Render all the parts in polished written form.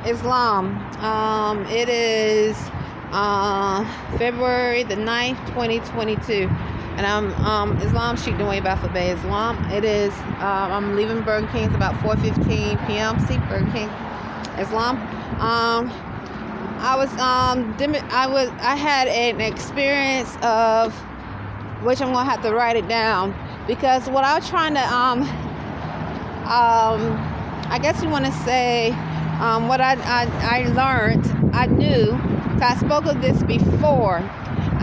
Islam. It is February the 9th, 2022. And I'm Islam Sheikh Dwayne Bay Islam. It is I'm leaving Burger King. It's about 4:15 p.m. See Burger King. Islam. I had an experience of which I'm gonna have to write it down, because what I was trying to I guess you want to say what I learned, I knew, 'cause I spoke of this before.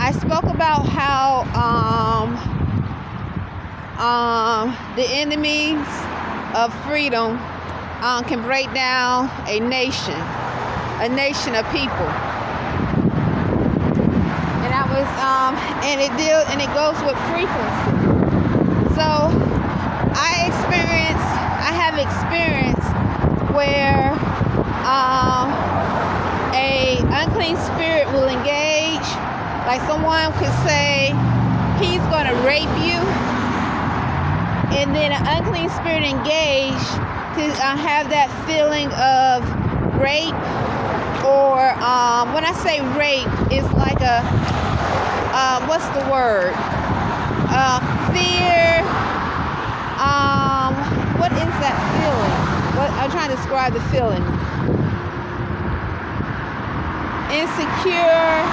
I spoke about how the enemies of freedom can break down a nation of people. And I was and it goes with frequency. So I have experienced where a unclean spirit will engage. Like someone could say he's going to rape you, and then an unclean spirit engage to have that feeling of rape, or when I say rape, it's like a what's the word? Fear. What is that feeling? What I'm trying to describe the feeling. Insecure.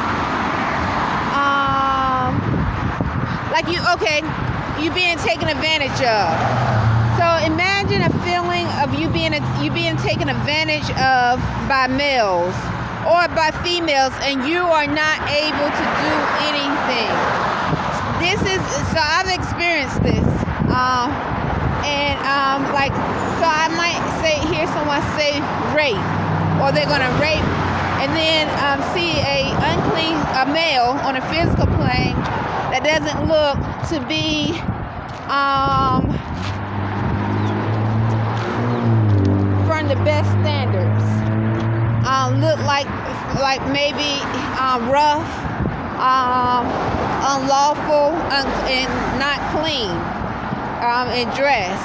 Like you being taken advantage of. So imagine a feeling of you being taken advantage of by males or by females, and you are not able to do anything. So I've experienced this, so I might hear someone say rape, or they're gonna rape, and then see a male on a physical plane that doesn't look to be from the best standards. Look like maybe rough, unlawful, and not clean in dress.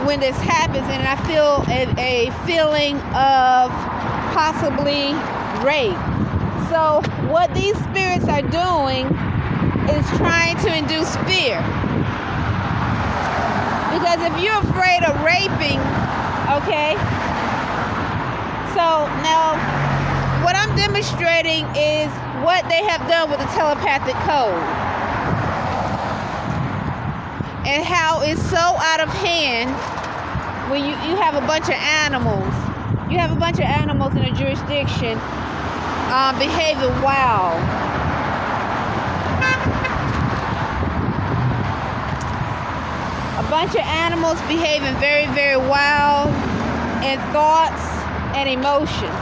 When this happens, and I feel a feeling of possibly rape. So what these spirits are doing is trying to induce fear. Because if you're afraid of raping, okay, so now what I'm demonstrating is what they have done with the telepathic code, and how it's so out of hand when you have a bunch of animals. You have a bunch of animals in a jurisdiction behaving wild. A bunch of animals behaving very, very wild in thoughts and emotions.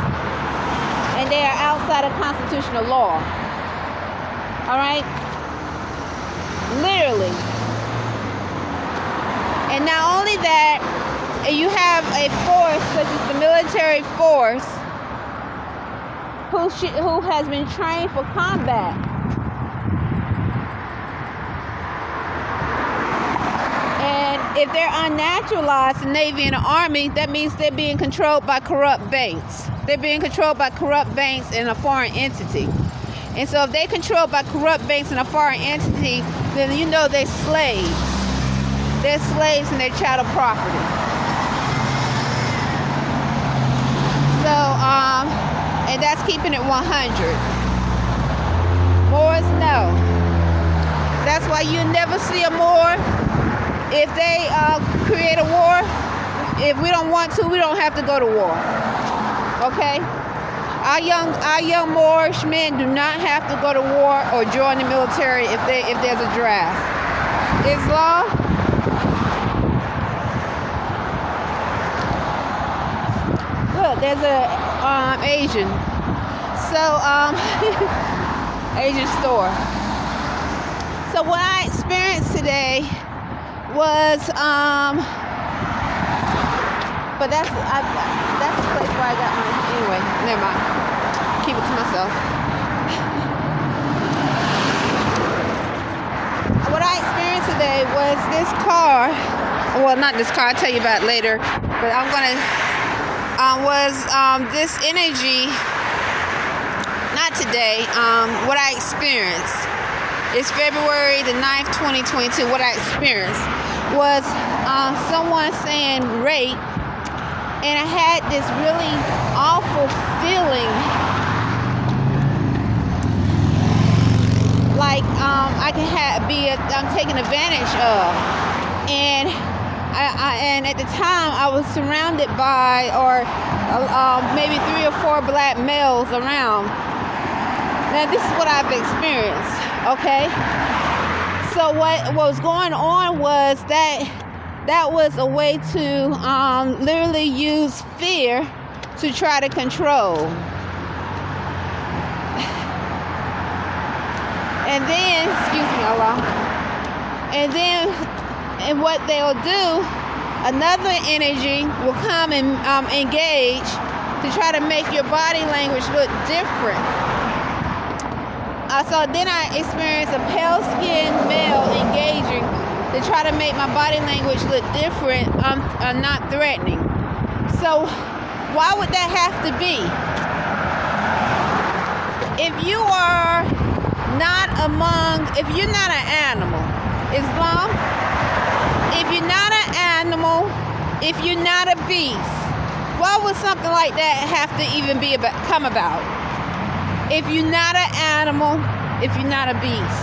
And they are outside of constitutional law. All right? Literally. And not only that, you have a force such as the military force who has been trained for combat. And if they're unnaturalized, the Navy and the Army, that means they're being controlled by corrupt banks. They're being controlled by corrupt banks in a foreign entity. And so if they're controlled by corrupt banks in a foreign entity, then you know they're slaves. They're slaves and they're chattel property. So, and that's keeping it 100. Moors, no. That's why you never see a Moor. If they create a war, if we don't want to, we don't have to go to war. Okay? Our young Moorish men do not have to go to war or join the military if there's a draft. Islam. Look, there's a Asian. So Asian store. So what I experienced today was but that's the place where I got my, anyway, never mind. Keep it to myself. What I experienced today was this car, well, not this car, I'll tell you about it later, but I'm gonna was this energy, not today, what I experienced. It's February the 9th, 2022. What I experienced was someone saying rape, and I had this really awful feeling like I'm taken advantage of. And and at the time I was surrounded by maybe 3 or 4 black males around. Now this is what I've experienced, okay? So what was going on was that was a way to literally use fear to try to control. And then, excuse me, Allah. And what they'll do, another energy will come and engage to try to make your body language look different. So then I experienced a pale-skinned male engaging to try to make my body language look different, not threatening. So why would that have to be? If you're not an animal, Islam, if you're not an animal, if you're not a beast, why would something like that have to even come about? If you're not an animal, if you're not a beast.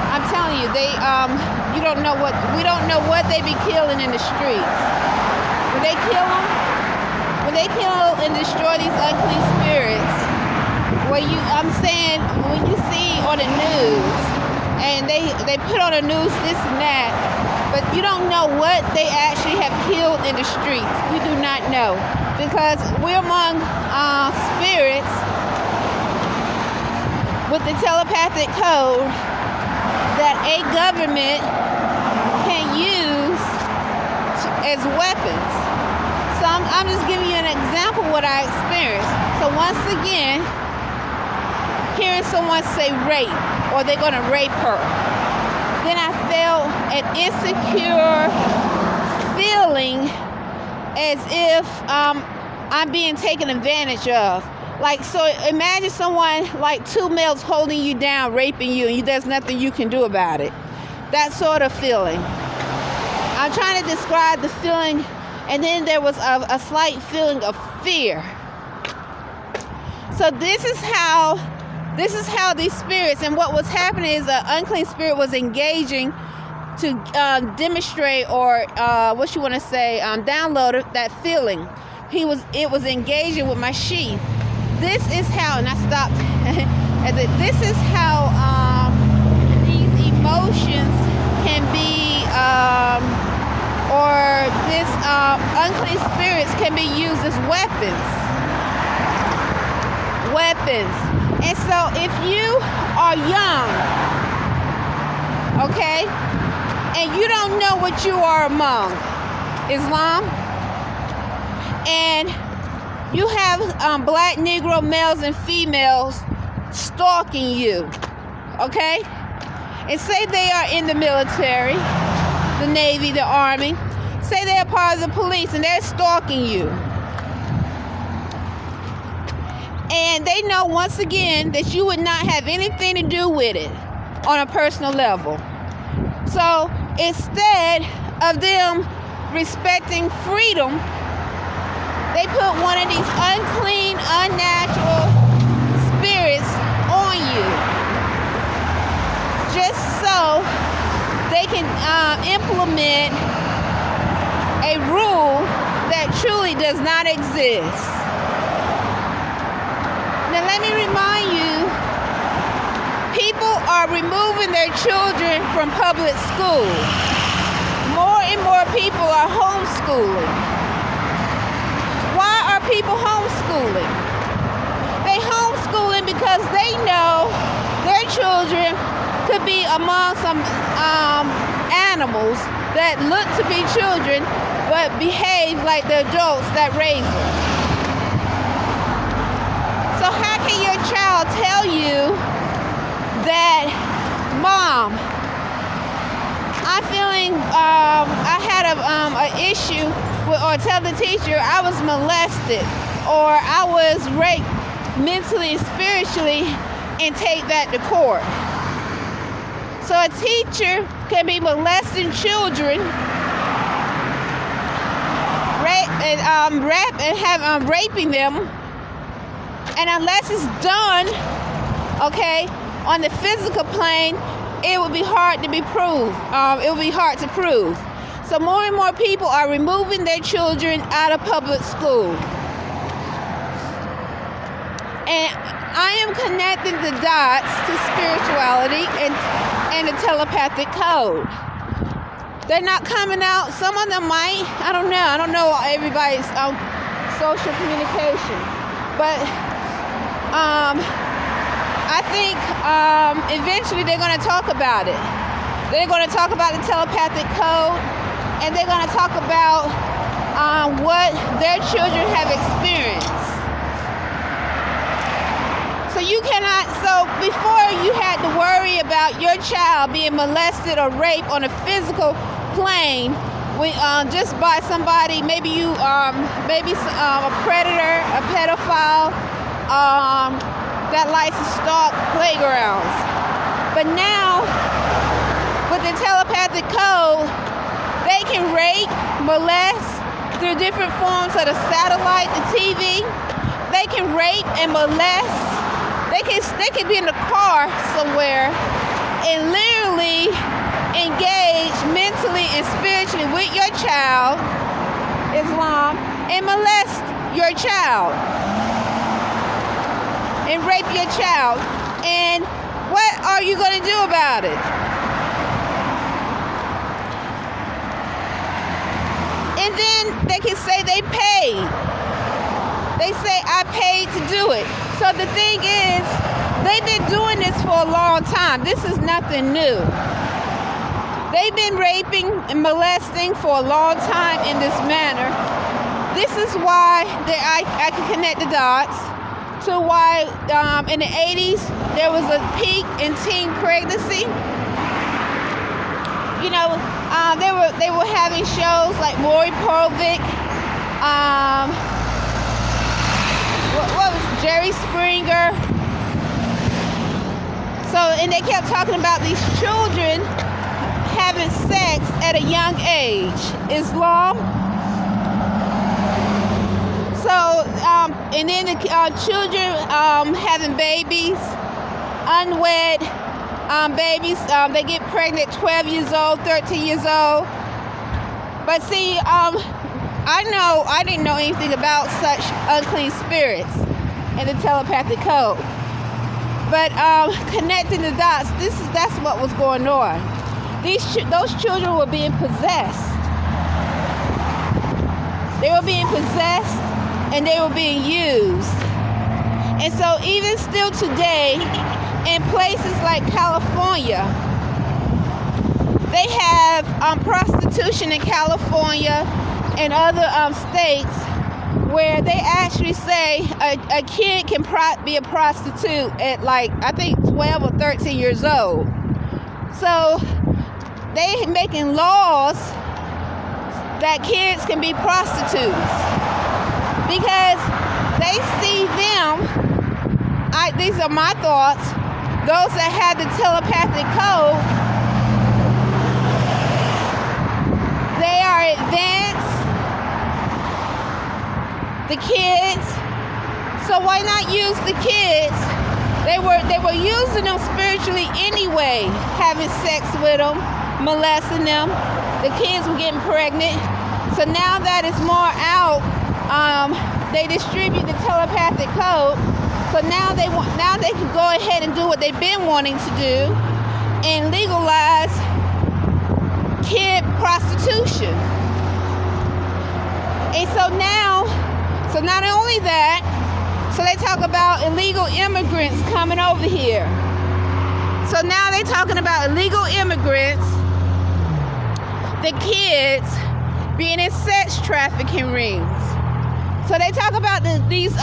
I'm telling you, we don't know what they be killing in the streets. When they kill and destroy these unclean spirits, when you see on the news, and they put on the news this and that, but you don't know what they actually have killed in the streets. We do not know, because we're among spirits with the telepathic code that a government can use as weapons. So I'm just giving you an example of what I experienced. So once again, hearing someone say rape, or they're going to rape her, then I felt an insecure feeling as if I'm being taken advantage of. Like, so imagine someone, like 2 males holding you down, raping you, and there's nothing you can do about it. That sort of feeling. I'm trying to describe the feeling, and then there was a slight feeling of fear. So this is how these spirits, and what was happening is an unclean spirit was engaging to demonstrate, or what you want to say, download that feeling. It was engaging with my sheath. This is how, and I stopped. This is how these emotions can be, or this unclean spirits can be used as weapons. And so if you are young, okay, and you don't know what you are among, Islam, and you have black Negro males and females stalking you, okay? And say they are in the military, the Navy, the Army. Say they're part of the police and they're stalking you. And they know, once again, that you would not have anything to do with it on a personal level. So instead of them respecting freedom, they put one of these unclean, unnatural spirits on you, just so they can implement a rule that truly does not exist. Now let me remind you, people are removing their children from public school. More and more people are homeschooling. Why are people homeschooling? They homeschooling because they know their children could be among some animals that look to be children but behave like the adults that raise them. So how can your child tell you that, Mom, I not feeling I had a issue with, or tell the teacher I was molested or I was raped mentally and spiritually, and take that to court. So a teacher can be molesting children, raping them, and unless it's done, okay, on the physical plane, it would be hard to be proved. It would be hard to prove. So more and more people are removing their children out of public school. And I am connecting the dots to spirituality and the telepathic code. They're not coming out. Some of them might. I don't know. I don't know everybody's social communication. But I think eventually they're going to talk about it. They're going to talk about the telepathic code, and they're going to talk about what their children have experienced. So you cannot, so before you had to worry about your child being molested or raped on a physical plane, just by somebody, maybe a predator, a pedophile, that likes to stalk playgrounds. But now, with the telepathic code, they can rape, molest through different forms of the satellite, the TV. They can rape and molest. They can be in the car somewhere and literally engage mentally and spiritually with your child, Islam, and molest your child and rape your child. And what are you going to do about it? And then they can say they paid. They say, I paid to do it. So the thing is, they've been doing this for a long time. This is nothing new. They've been raping and molesting for a long time in this manner. This is why I can connect the dots to why in the 80s there was a peak in teen pregnancy. You know, they were having shows like Maury Povich, what was Jerry Springer. So, and they kept talking about these children having sex at a young age. Islam. So, and then the children having babies, unwed babies. They get pregnant 12 years old, 13 years old. But see, I didn't know anything about such unclean spirits and the telepathic code. But connecting the dots, that's what was going on. Those children were being possessed. They were being possessed and they were being used. And so even still today, in places like California, they have prostitution in California and other states where they actually say a kid can be a prostitute at like, I think 12 or 13 years old. So they making laws that kids can be prostitutes because they see them, these are my thoughts, those that have the telepathic code, they are advanced, the kids, so why not use the kids? They were using them spiritually anyway, having sex with them, molesting them. The kids were getting pregnant. So now that it's more out, they distribute the telepathic code. So now they can go ahead and do what they've been wanting to do and legalize kid prostitution. And so not only that, so they talk about illegal immigrants coming over here. So now they're talking about illegal immigrants, the kids being in sex trafficking rings. So they talk about these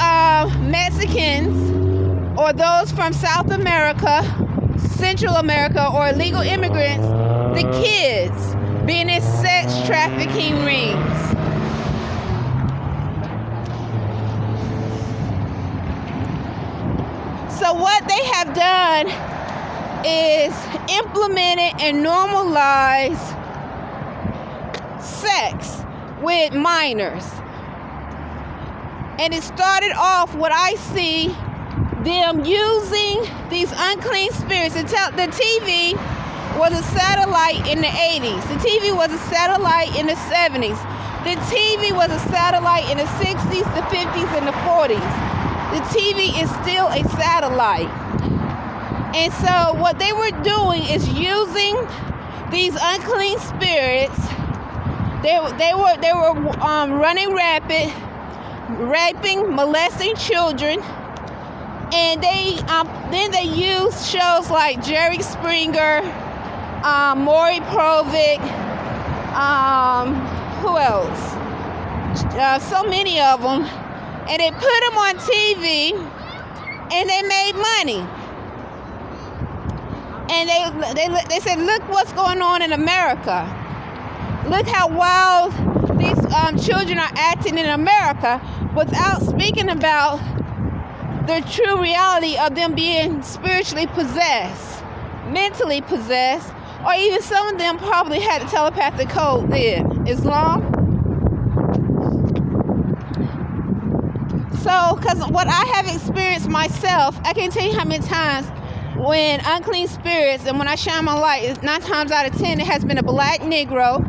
Mexicans or those from South America, Central America, or illegal immigrants, the kids being in sex trafficking rings. So what they have done is implemented and normalized sex with minors. And it started off what I see them using these unclean spirits. The TV was a satellite in the 80s. The TV was a satellite in the 70s. The TV was a satellite in the 60s, the 50s, and the 40s. The TV is still a satellite. And so what they were doing is using these unclean spirits. They were running rapid, raping, molesting children. And then they used shows like Jerry Springer, Maury Povich, who else? So many of them. And they put them on TV, and they made money. And they said, look what's going on in America. Look how wild these children are acting in America, without speaking about the true reality of them being spiritually possessed, mentally possessed, or even some of them probably had a telepathic code in Islam. So, because what I have experienced myself, I can't tell you how many times when unclean spirits, and when I shine my light, 9 times out of 10, it has been a black Negro,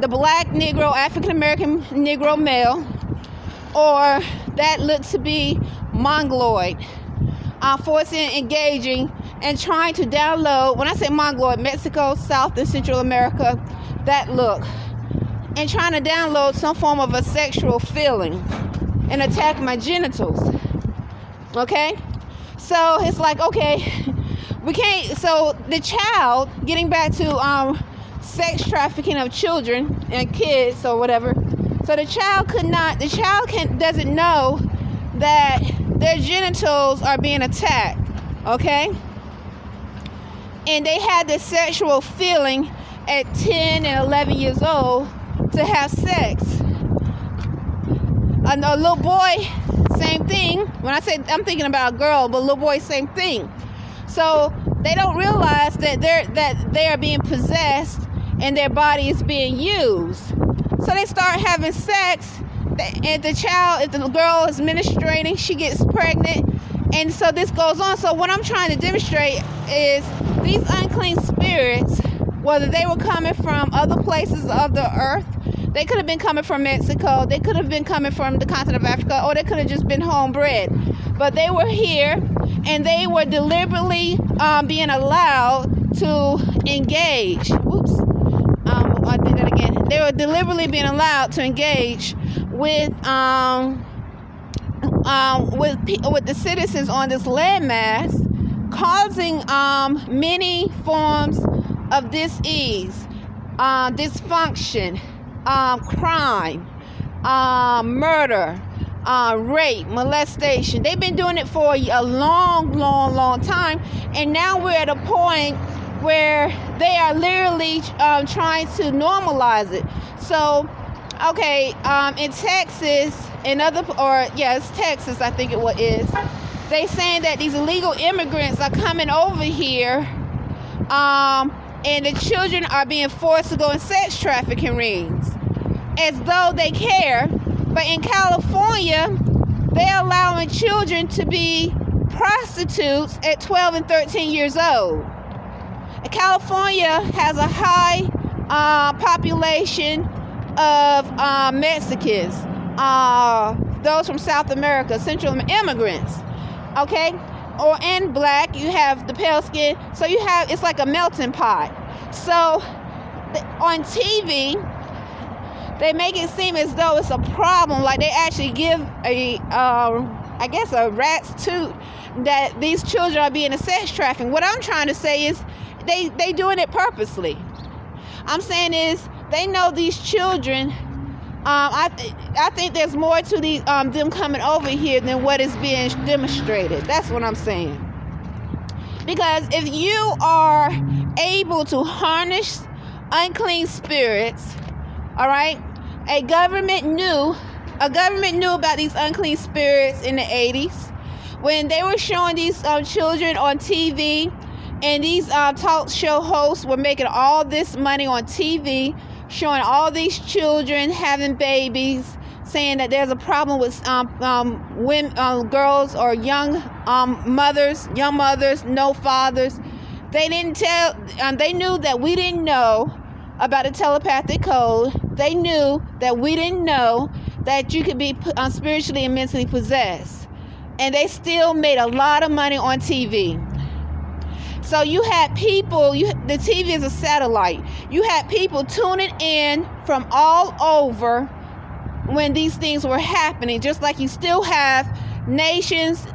the black Negro, African-American Negro male, or that looked to be Mongoloid, forcing, engaging, and trying to download, when I say Mongoloid, Mexico, South and Central America, that look, and trying to download some form of a sexual feeling and attack my genitals. Okay? So it's like, okay, we can't, so the child, getting back to sex trafficking of children and kids or whatever, so the child doesn't know that their genitals are being attacked, okay? And they had this sexual feeling at 10 and 11 years old to have sex. A little boy, same thing. When I say, I'm thinking about a girl, but a little boy, same thing. So they don't realize that they are being possessed and their body is being used. So they start having sex, and the child, if the girl is menstruating, she gets pregnant, and so this goes on. So what I'm trying to demonstrate is these unclean spirits, whether they were coming from other places of the earth, they could have been coming from Mexico, they could have been coming from the continent of Africa, or they could have just been homebred. But they were here, and they were deliberately being allowed to engage. I did that again. They were deliberately being allowed to engage with the citizens on this landmass, causing many forms of dis-ease, dysfunction, crime, murder, rape, molestation. They've been doing it for a long time, and now we're at a point where they are literally trying to normalize it. So, okay, in Texas, it's Texas, I think it is. They saying that these illegal immigrants are coming over here, and the children are being forced to go in sex trafficking rings, as though they care. But in California, they're allowing children to be prostitutes at 12 and 13 years old. California has a high population of Mexicans, those from South America, Central immigrants, okay? And black, you have the pale skin, so it's like a melting pot. So on TV, they make it seem as though it's a problem, like they actually give a rat's toot that these children are being a sex trafficking. What I'm trying to say is they doing it purposely. I'm saying is they know these children. I think there's more to them coming over here than what is being demonstrated. That's what I'm saying. Because if you are able to harness unclean spirits, all right, a government knew about these unclean spirits in the 80s when they were showing these children on TV, and these talk show hosts were making all this money on TV, showing all these children having babies, saying that there's a problem with women, girls or young mothers, no fathers. They didn't tell. They knew that we didn't know about the telepathic code. They knew that we didn't know that you could be spiritually and mentally possessed, and they still made a lot of money on TV. So you had people, the TV is a satellite. You had people tuning in from all over when these things were happening, just like you still have nations,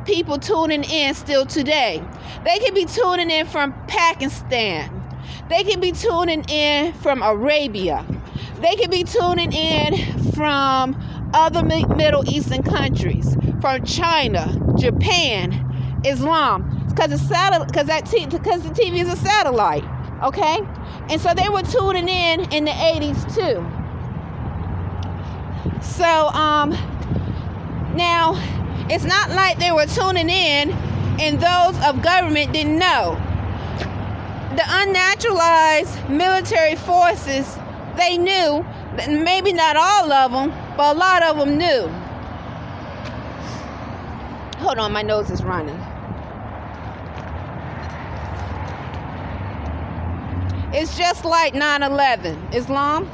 people tuning in still today. They can be tuning in from Pakistan. They can be tuning in from Arabia. They can be tuning in from other Middle Eastern countries, from China, Japan, Islam. Because the TV is a satellite, okay? And so they were tuning in the 80s too. So now it's not like they were tuning in and those of government didn't know. The unnaturalized military forces, they knew, maybe not all of them, but a lot of them knew. Hold on, my nose is running. It's just like 9/11. Islam.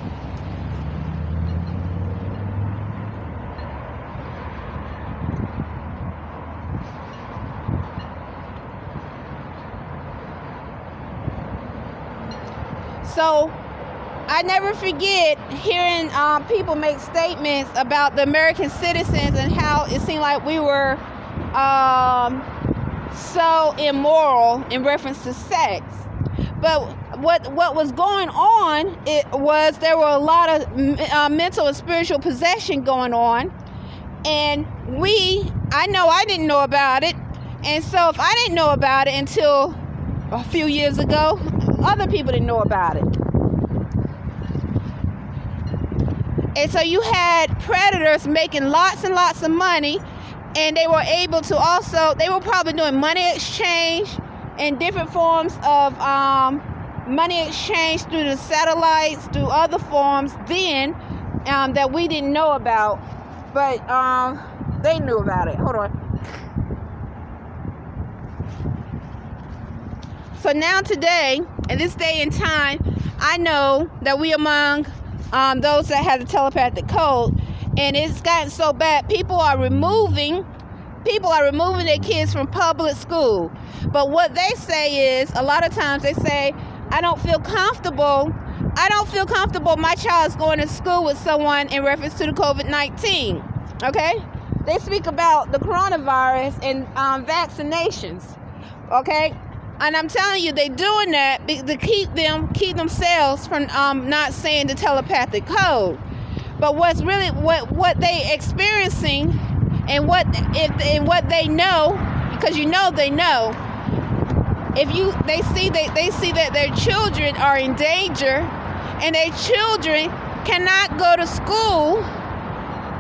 So I never forget hearing people make statements about the American citizens and how it seemed like we were so immoral in reference to sex. But what was going on, there were a lot of mental and spiritual possession going on, and I know I didn't know about it, and so if I didn't know about it until a few years ago, other people didn't know about it. And so you had predators making lots and lots of money, and they were able to they were probably doing money exchange and different forms of money exchange through the satellites, through other forms then that we didn't know about, but they knew about it. Hold on. So now today, in this day and time, I know that we among those that have the telepathic code, and it's gotten so bad, people are removing their kids from public school. But what they say is, a lot of times they say, I don't feel comfortable my child's going to school with someone in reference to the COVID-19. Okay? They speak about the coronavirus and vaccinations. Okay? And I'm telling you, they're doing that to keep themselves from not saying the telepathic code. But what's really what they experiencing and what they know, because they know, they see that their children are in danger, and their children cannot go to school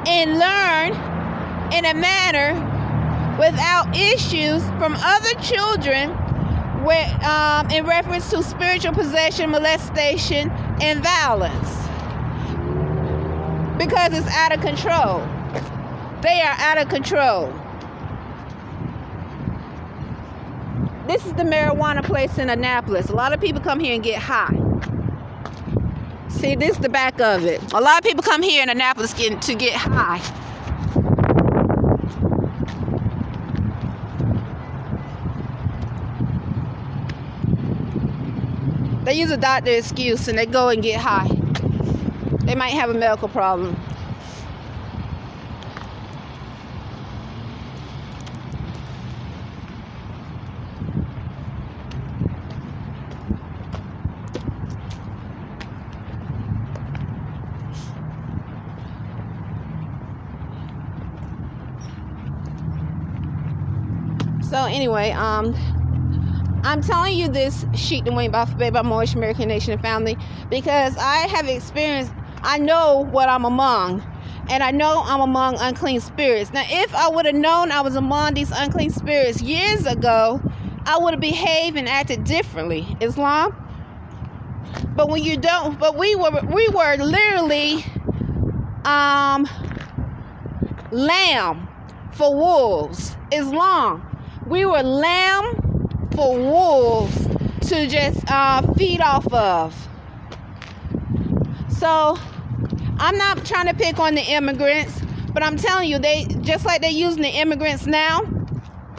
and learn in a manner without issues from other children in reference to spiritual possession, molestation, and violence, because it's out of control. They are out of control. This is the marijuana place in Annapolis. A lot of people come here and get high. See, this is the back of it. A lot of people come here in Annapolis to get high. They use a doctor excuse and they go and get high. They might have a medical problem. So anyway, I'm telling you this, Sheep the Wing by Baby Moorish American Nation and Family, because I have experienced, I know what I'm among, and I know I'm among unclean spirits. Now, if I would have known I was among these unclean spirits years ago, I would have behaved and acted differently. Islam. But when you don't, but we were literally lamb for wolves. Islam. We were lamb for wolves to just feed off of. So I'm not trying to pick on the immigrants, but I'm telling you, they just like they're using the immigrants now,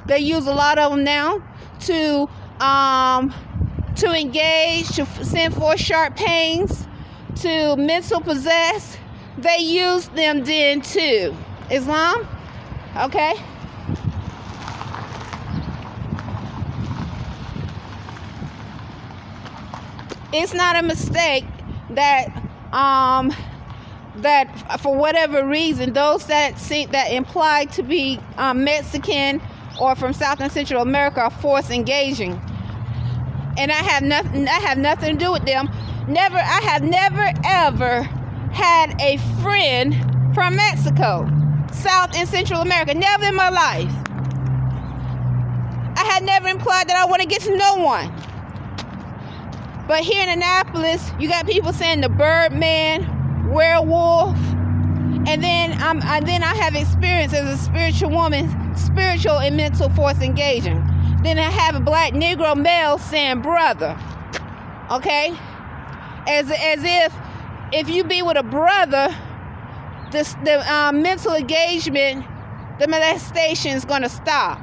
they use a lot of them now to engage, to send forth sharp pains, to mental possess. They use them then too. Islam, okay. It's not a mistake that that for whatever reason, those that imply to be Mexican or from South and Central America are forced engaging, and I have nothing to do with them. I have never ever had a friend from Mexico, South and Central America. Never in my life. I had never implied that I want to get to no one. But here in Annapolis, you got people saying the Birdman, werewolf, and then I have experience as a spiritual woman, spiritual and mental force engaging. Then I have a black Negro male saying brother, okay, as if you be with a brother, the mental engagement, the molestation is going to stop.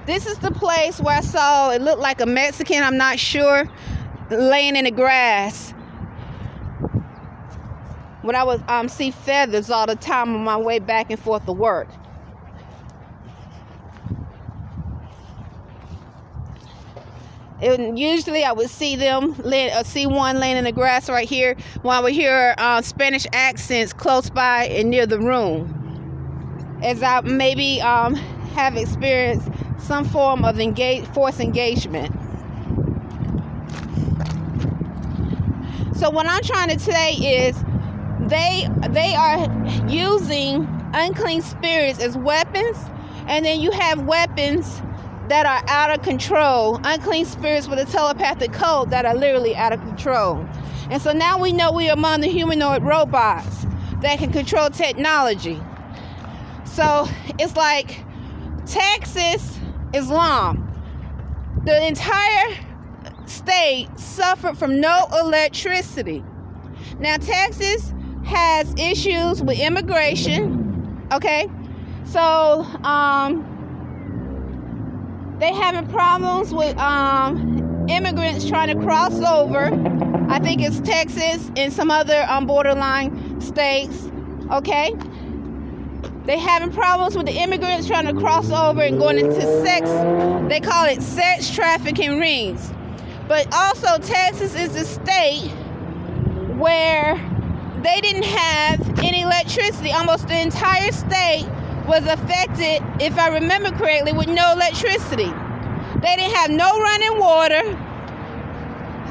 This is the place where I saw, it looked like a Mexican, I'm not sure, laying in the grass. When I would see feathers all the time on my way back and forth to work. Usually I would see them, see one laying in the grass right here, when I would hear Spanish accents close by and near the room. As I maybe have experienced some form of forced engagement. So what I'm trying to say is they are using unclean spirits as weapons, and then you have weapons that are out of control, unclean spirits with a telepathic code that are literally out of control. And so now we know we are among the humanoid robots that can control technology. So it's like Texas, Islam, the entire state suffered from no electricity. Now Texas has issues with immigration, okay? So they having problems with immigrants trying to cross over. I think it's Texas and some other borderline states, okay? They having problems with the immigrants trying to cross over and going into sex, they call it sex trafficking rings. But also Texas is the state where they didn't have any electricity. Almost the entire state was affected, if I remember correctly, with no electricity. They didn't have no running water.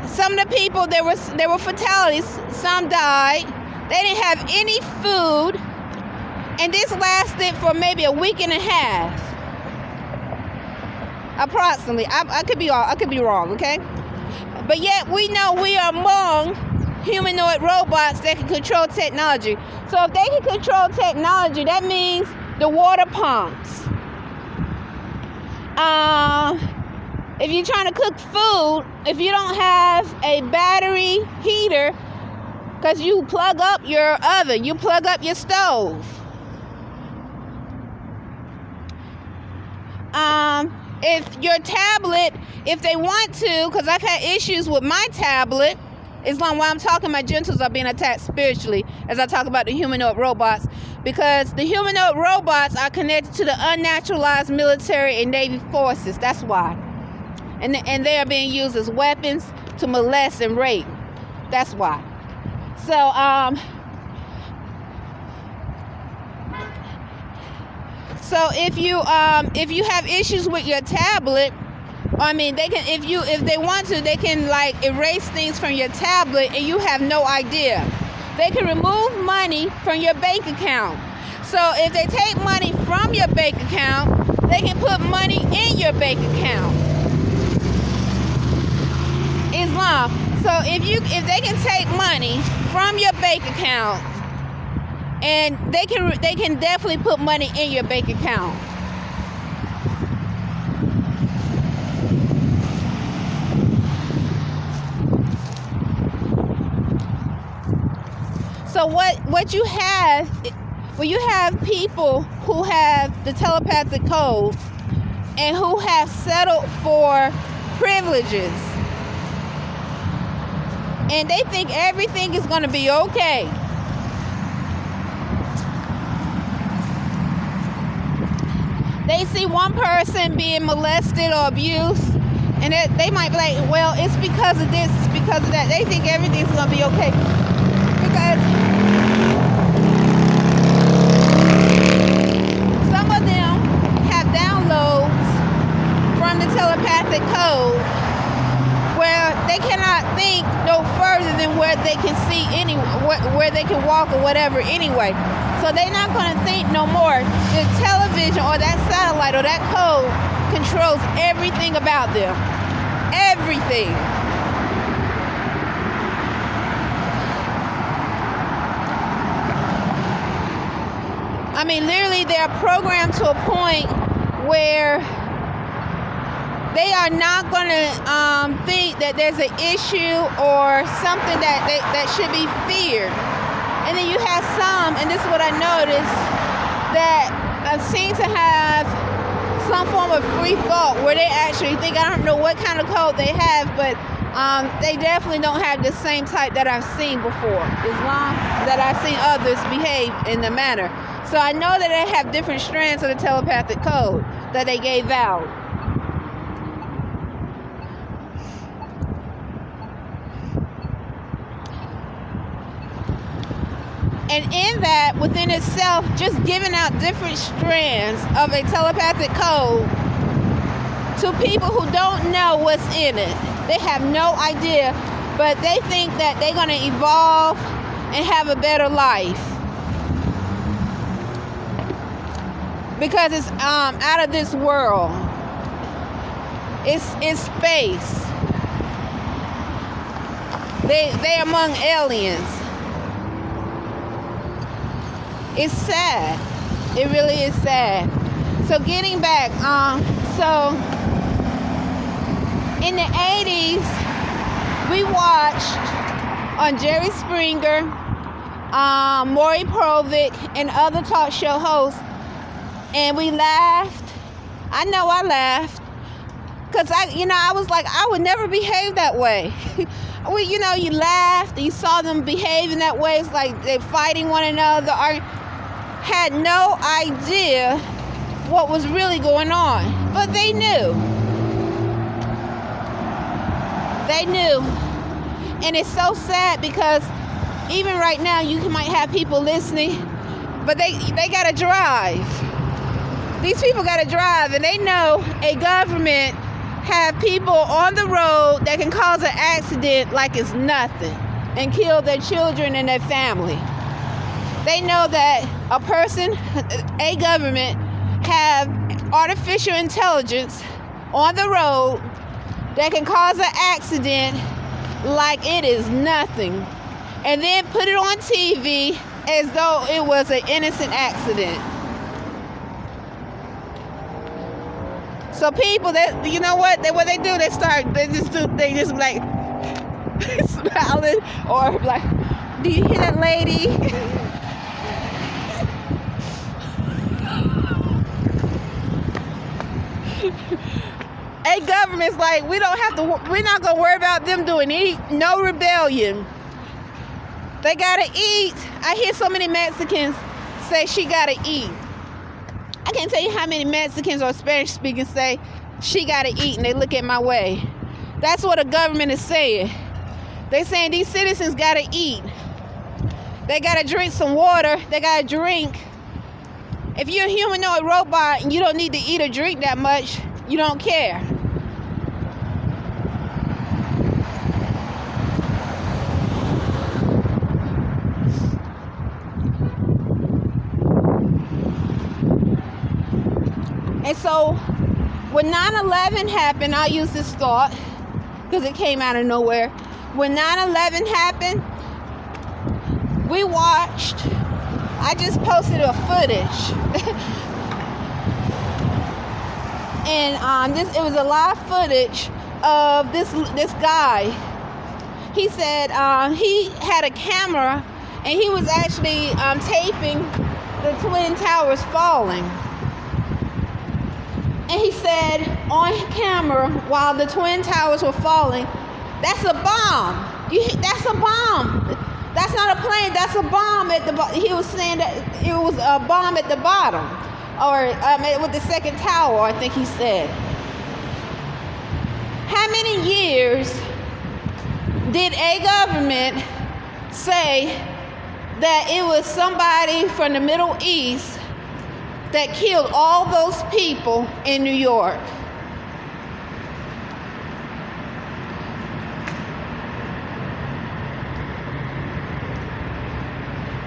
Some of the people, there were fatalities, some died. They didn't have any food. And this lasted for maybe a week and a half, approximately. I could be wrong, okay? But yet we know we are among humanoid robots that can control technology. So if they can control technology, that means the water pumps. If you're trying to cook food, if you don't have a battery heater, because you plug up your oven, you plug up your stove. If your tablet, if they want to, because I've had issues with my tablet, Islam, while I'm talking, my genitals are being attacked spiritually as I talk about the humanoid robots, because the humanoid robots are connected to the unnaturalized military and Navy forces. That's why. And they are being used as weapons to molest and rape. That's why. So, So if you have issues with your tablet, I mean, they can, if they want to, they can like erase things from your tablet and you have no idea. They can remove money from your bank account. So if they take money from your bank account, they can put money in your bank account. Islam. So if they can take money from your bank account, and they can definitely put money in your bank account. So what you have, well, you have people who have the telepathic code and who have settled for privileges. And they think everything is going to be okay. They see one person being molested or abused, and they might be like, well, it's because of this, it's because of that. They think everything's going to be okay. Because some of them have downloads from the telepathic code where they cannot think no further than where they can see where they can walk or whatever anyway. So they're not going to think no more. The television or that satellite or that code controls everything about them. Everything. I mean, literally, they're programmed to a point where they are not going to think that there's an issue or something that should be feared. And then you have some, and this is what I noticed, that seem to have some form of free thought where they actually think, I don't know what kind of code they have, but they definitely don't have the same type that I've seen before, Islam, that I've seen others behave in the manner. So I know that they have different strands of the telepathic code that they gave out. And in that, within itself, just giving out different strands of a telepathic code to people who don't know what's in it. They have no idea, but they think that they're going to evolve and have a better life. Because it's out of this world. It's space. They among aliens. It's sad. It really is sad. So getting back, so in the 80s, we watched on Jerry Springer, Maury Povich, and other talk show hosts, and we laughed. I know I laughed. Because I was like, I would never behave that way. You laughed, you saw them behaving that way. It's like they're fighting one another. Had no idea what was really going on, but they knew. They knew. And it's so sad because even right now you might have people listening, but they got to drive. These people got to drive, and they know a government have people on the road that can cause an accident like it's nothing and kill their children and their family. They know that a person, a government, have artificial intelligence on the road that can cause an accident like it is nothing, and then put it on TV as though it was an innocent accident. So people that, you know what they do, they just like smiling or like, do you hear that lady? A government's like, we're not gonna worry about them doing no rebellion. They gotta eat. I hear so many Mexicans say she gotta eat. I can't tell you how many Mexicans or Spanish speaking say she gotta eat, and they look at my way. That's what the government is saying. They're saying these citizens gotta eat. They gotta drink some water. They gotta drink If you're a humanoid robot and you don't need to eat or drink that much, you don't care. And so when 9/11 happened, I'll use this thought because it came out of nowhere. When 9/11 happened, we watched, I just posted a footage. And it was a live footage of this guy. He said he had a camera and he was actually taping the Twin Towers falling. And he said on camera while the Twin Towers were falling, "That's a bomb. That's a bomb. That's not a plane. That's a bomb at the bottom." He was saying that it was a bomb at the bottom, or with the second tower, I think he said. How many years did a government say that it was somebody from the Middle East that killed all those people in New York?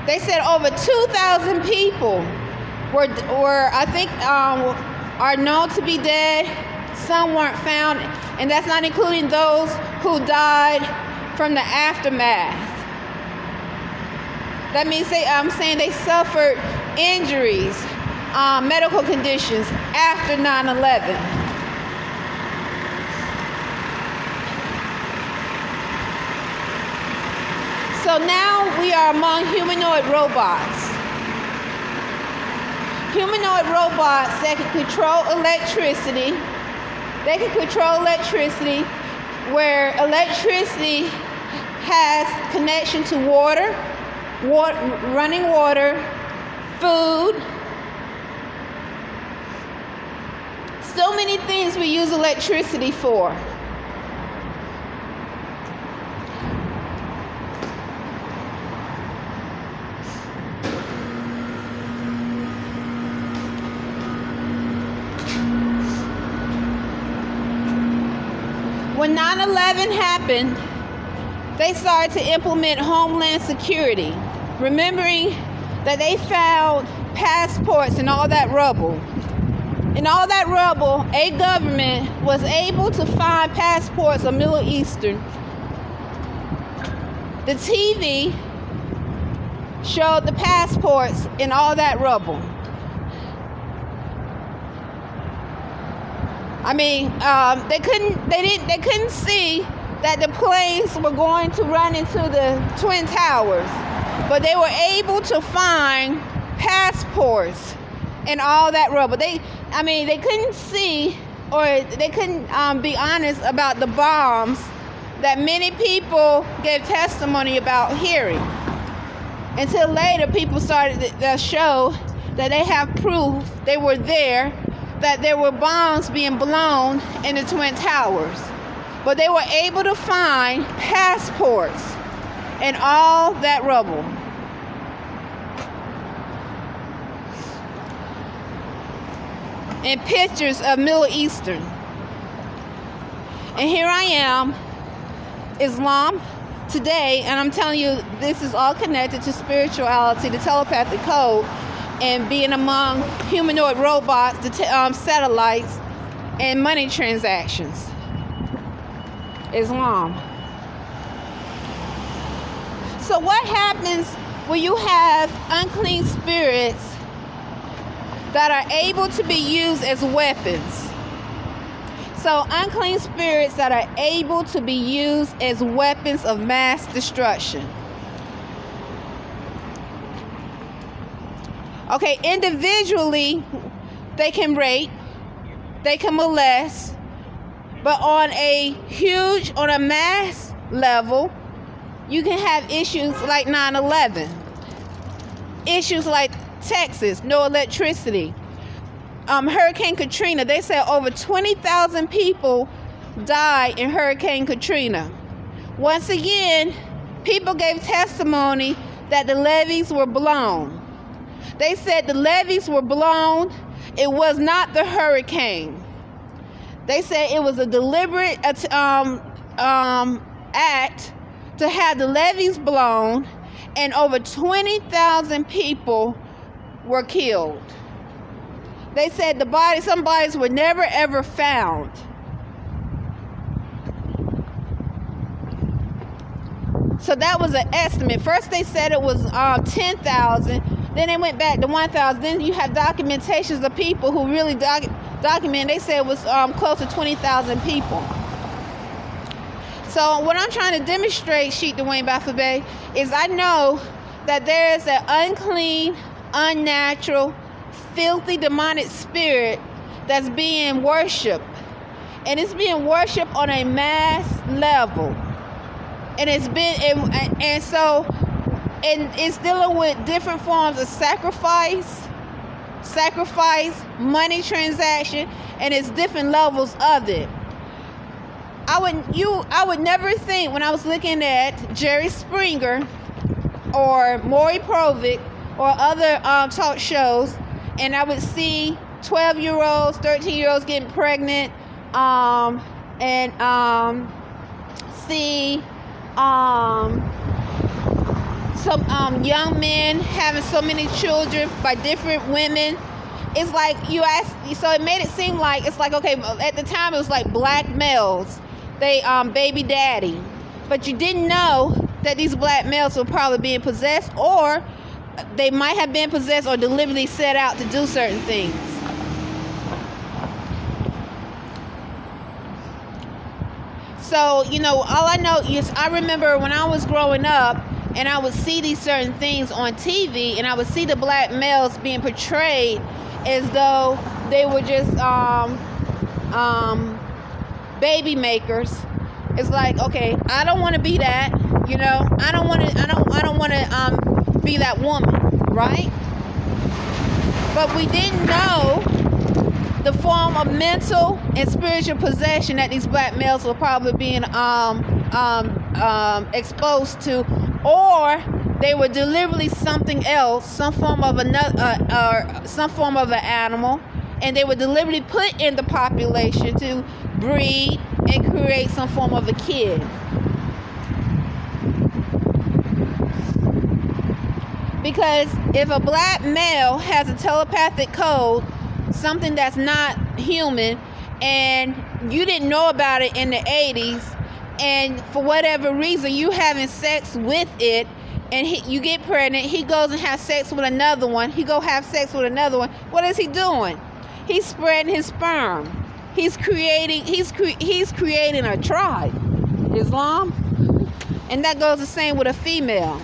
They said over 2,000 people were I think, are known to be dead. Some weren't found, and that's not including those who died from the aftermath. That means I'm saying they suffered injuries, medical conditions after 9/11. So now we are among humanoid robots. Humanoid robots that can control electricity. They can control electricity, where electricity has connection to water, running water, food. So many things we use electricity for. When 9/11 happened, they started to implement Homeland Security, remembering that they found passports and all that rubble. In all that rubble, a government was able to find passports of Middle Eastern. The TV showed the passports in all that rubble. I mean, they couldn't see that the planes were going to run into the Twin Towers, but they were able to find passports and all that rubble. They couldn't see, or they couldn't be honest about the bombs that many people gave testimony about hearing. Until later, people started to show that they have proof they were there, that there were bombs being blown in the Twin Towers. But they were able to find passports and all that rubble. And pictures of Middle Eastern. And here I am, Islam today, and I'm telling you, this is all connected to spirituality, the telepathic code, and being among humanoid robots, the satellites, and money transactions. Islam. So what happens when you have unclean spirits that are able to be used as weapons? So unclean spirits that are able to be used as weapons of mass destruction. Okay, individually, they can rape, they can molest, but on a mass level, you can have issues like 9/11. Issues like Texas, no electricity. Hurricane Katrina, they said over 20,000 people died in Hurricane Katrina. Once again, people gave testimony that the levees were blown. They said the levees were blown. It was not the hurricane. They said it was a deliberate act to have the levees blown, and over 20,000 people were killed. They said some bodies were never ever found. So that was an estimate. First they said it was 10,000. Then they went back to 1,000. Then you have documentations of people who really document. They said it was close to 20,000 people. So what I'm trying to demonstrate, Sheikh Dwayne Bafabé, is I know that there is an unclean, unnatural, filthy, demonic spirit that's being worshipped. And it's being worshipped on a mass level. And it's dealing with different forms of sacrifice, money transaction, and it's different levels of it. I would never think, when I was looking at Jerry Springer or Maury Povich or other talk shows, and I would see 12-year-olds, 13-year-olds getting pregnant, see some young men having so many children by different women. It's like so it made it seem like it's like, okay, at the time it was like black males, they baby daddy, but you didn't know that these black males were probably being possessed, or they might have been possessed or deliberately set out to do certain things. So, all I know is I remember when I was growing up and I would see these certain things on TV, and I would see the black males being portrayed as though they were just baby makers. It's like, okay, I don't want to be that, I don't want to be that woman, right? But we didn't know the form of mental and spiritual possession that these black males were probably being exposed to, or they were deliberately something else, some form of an animal, and they were deliberately put in the population to breed and create some form of a kid. Because if a black male has a telepathic code, something that's not human, and you didn't know about it in the 80s, and for whatever reason you having sex with it, and you get pregnant, he goes and has sex with another one, what is he doing? He's spreading his sperm. He's creating a tribe, Islam. And that goes the same with a female.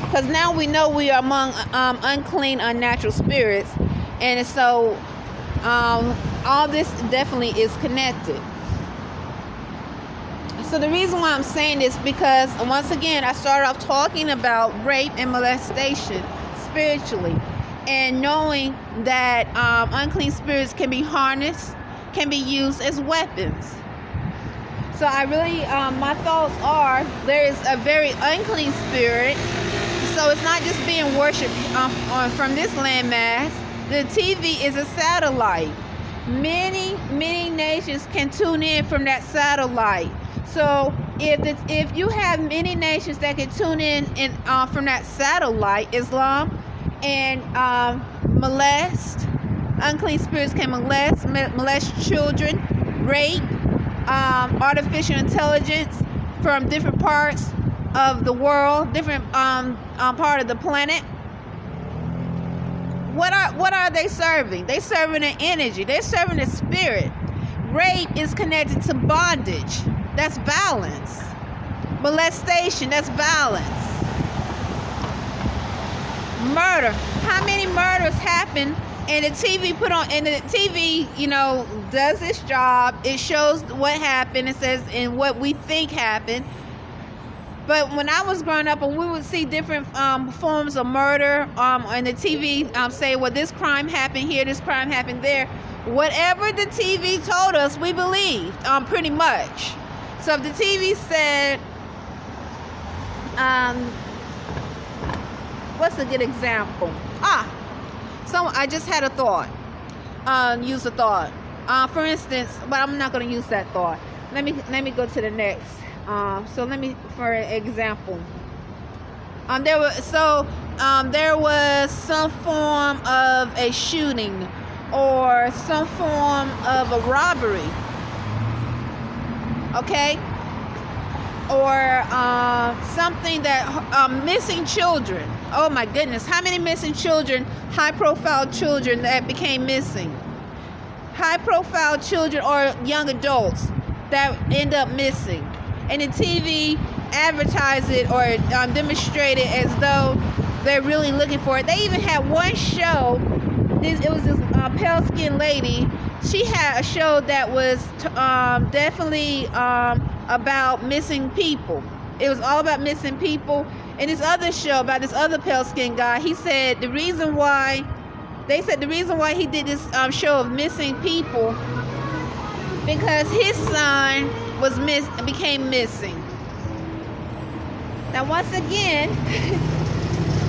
Because now we know we are among unclean, unnatural spirits. And so all this definitely is connected. So the reason why I'm saying this, because once again, I started off talking about rape and molestation spiritually. And knowing that unclean spirits can be harnessed, can be used as weapons. So I really, my thoughts are, there is a very unclean spirit. So it's not just being worshipped from this landmass. The TV is a satellite. Many nations can tune in from that satellite. So if you have many nations that can tune in from that satellite, Islam, and molest, unclean spirits can molest children, rape, artificial intelligence from different parts of the world, different part of the planet. What are they serving? They're serving an energy. They're serving a spirit. Rape is connected to bondage. That's violence. Molestation, that's violence. Murder. How many murders happen? And the TV does its job. It shows what happened. It says and what we think happened. But when I was growing up, and we would see different forms of murder, and the TV say, well, this crime happened here, this crime happened there. Whatever the TV told us, we believed, pretty much. So if the TV said what's a good example? So I just had a thought. Use a thought. For instance, but I'm not going to use that thought. Let me go to the next. So let me, for example, there was some form of a shooting or some form of a robbery. Okay, or something that missing children. Oh my goodness, how many missing children, high-profile children that became missing? High-profile children or young adults that end up missing, and the TV advertise it or demonstrate it as though they're really looking for it. They even had one show. It was this pale-skinned lady. She had a show that was definitely about missing people. It was all about missing people. And this other show about this other pale-skinned guy, he said the reason why he did this show of missing people because his son became missing. Now, once again,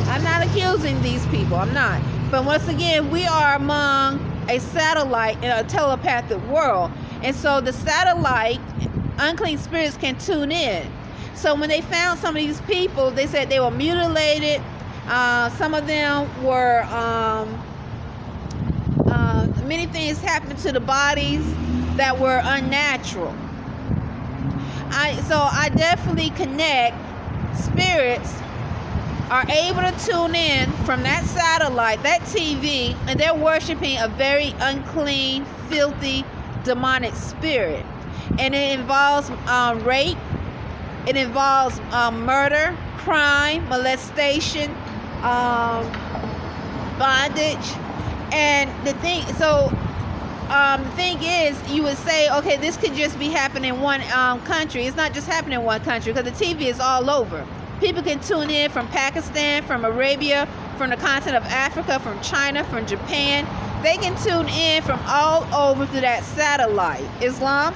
I'm not accusing these people. I'm not. But once again, we are among a satellite in a telepathic world. And so the satellite, unclean spirits can tune in. So when they found some of these people, they said they were mutilated. Some of them were, many things happened to the bodies that were unnatural. So I definitely connect spirits are able to tune in from that satellite, that TV, and they're worshiping a very unclean, filthy, demonic spirit. And it involves rape, it involves murder, crime, molestation, bondage. And the thing is, you would say, okay, this could just be happening in one country. It's not just happening in one country because the TV is all over. People can tune in from Pakistan, from Arabia, from the continent of Africa, from China, from Japan. They can tune in from all over through that satellite. Islam.